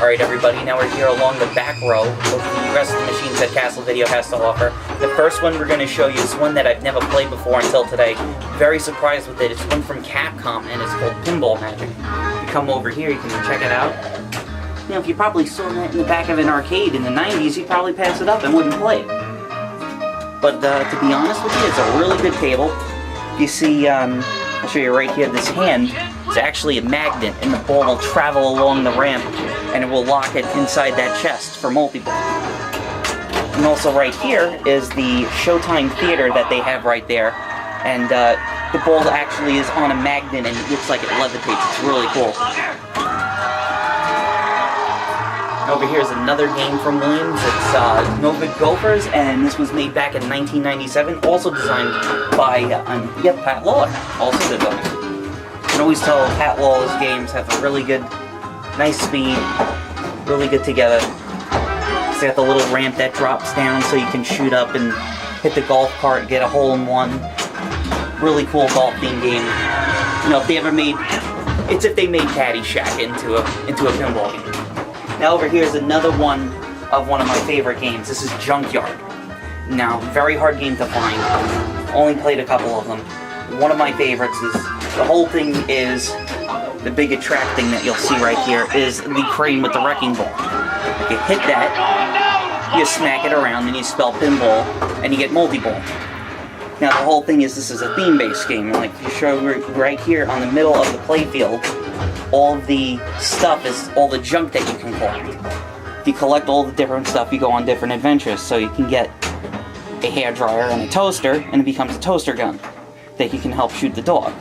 Alright everybody, now we're here along the back row of the rest of the machines that Castle Video has to offer. The first one we're going to show you is one that I've never played before until today. Very surprised with it. It's one from Capcom and it's called Pinball Magic. If you come over here, you can check it out. You know, if you probably saw that in the back of an arcade in the 90s, you'd probably pass it up and wouldn't play it. But to be honest with you, it's a really good table. You see, I'll show you right here, this hand is actually a magnet, and the ball will travel along the ramp, and it will lock it inside that chest for multi-ball. And also right here is the Showtime Theater that they have right there, and the ball actually is on a magnet, and it looks like it levitates. It's really cool. Over here is another game from Williams. It's No Good Gophers, and this was made back in 1997, also designed by Pat Lawler, also did one. You can always tell Pat Lawler's games have a really good, nice speed, really good together. It's got the little ramp that drops down so you can shoot up and hit the golf cart, get a hole-in-one. Really cool golf-themed game. You know, if they ever made, it's if they made Caddyshack into a pinball game. Now over here is another one of my favorite games. This is Junkyard. Now, very hard game to find. Only played a couple of them. One of my favorites is, the whole thing is, the big attracting that you'll see right here is the crane with the wrecking ball. If you hit that, you smack it around and you spell pinball and you get multi-ball. Now the whole thing is, this is a theme-based game. Like you show right here on the middle of the playfield, all the stuff is all the junk that you can collect. If you collect all the different stuff, you go on different adventures. So you can get a hairdryer and a toaster, and it becomes a toaster gun that you can help shoot the dog.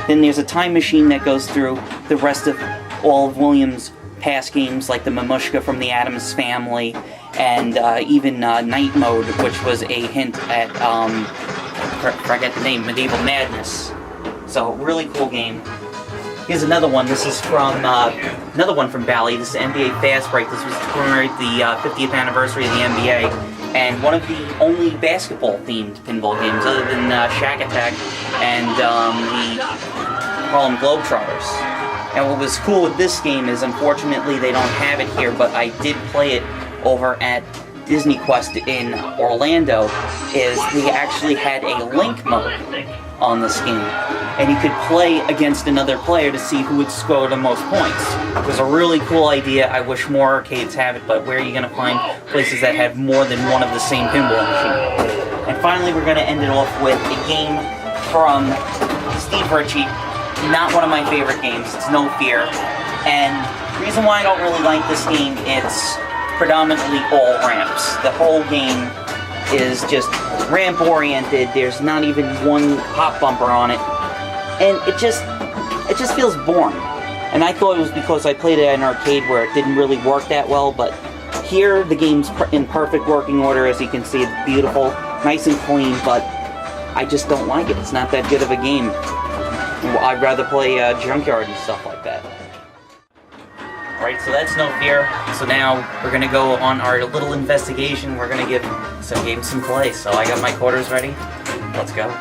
Then there's a time machine that goes through the rest of all of Williams' past games, like the Mamushka from the Addams Family, and even Night Mode, which was a hint at, forget the name, Medieval Madness. So, really cool game. Here's another one. This is from, another one from Bally. This is NBA Fast Break. This was to commemorate the 50th anniversary of the NBA, and one of the only basketball-themed pinball games, other than Shack Attack and the Harlem Globetrotters. And what was cool with this game is, unfortunately, they don't have it here, but I did play it over at Disney Quest in Orlando, is they actually had a link mode on this game, and you could play against another player to see who would score the most points. It was a really cool idea. I wish more arcades have it, but where are you going to find places that have more than one of the same pinball machine? And finally, we're going to end it off with a game from Steve Ritchie. Not one of my favorite games. It's No Fear. And the reason why I don't really like this game, it's predominantly all ramps. The whole game is just ramp oriented. There's not even one hop bumper on it, and it just feels boring. And I thought it was because I played it at an arcade where it didn't really work that well, but here the game's in perfect working order. As you can see, it's beautiful, nice and clean, but I just don't like it. It's not that good of a game. I'd rather play Junkyard and stuff like that. Alright, so that's No Fear. So now we're going to go on our little investigation. We're going to give some games some play. So I got my quarters ready. Let's go.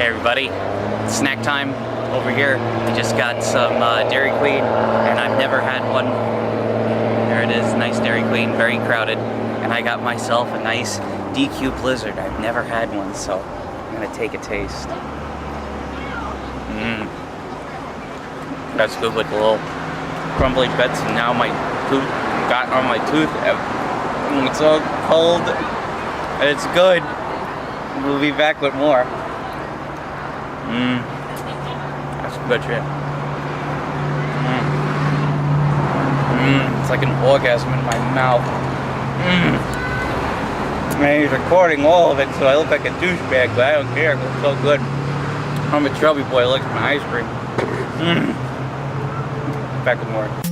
Hey everybody, snack time over here. I just got some Dairy Queen, and I've never had one. There it is, nice Dairy Queen, very crowded. And I got myself a nice DQ Blizzard. I've never had one, so I'm gonna take a taste. That's good with the little crumbly bits, and now my tooth got on my tooth. It's so cold. It's good. We'll be back with more. That's good shit. It's like an orgasm in my mouth. Man, he's recording all of it, so I look like a douchebag, but I don't care. It's so good. I'm a chubby boy. Look at my ice cream. Back with more.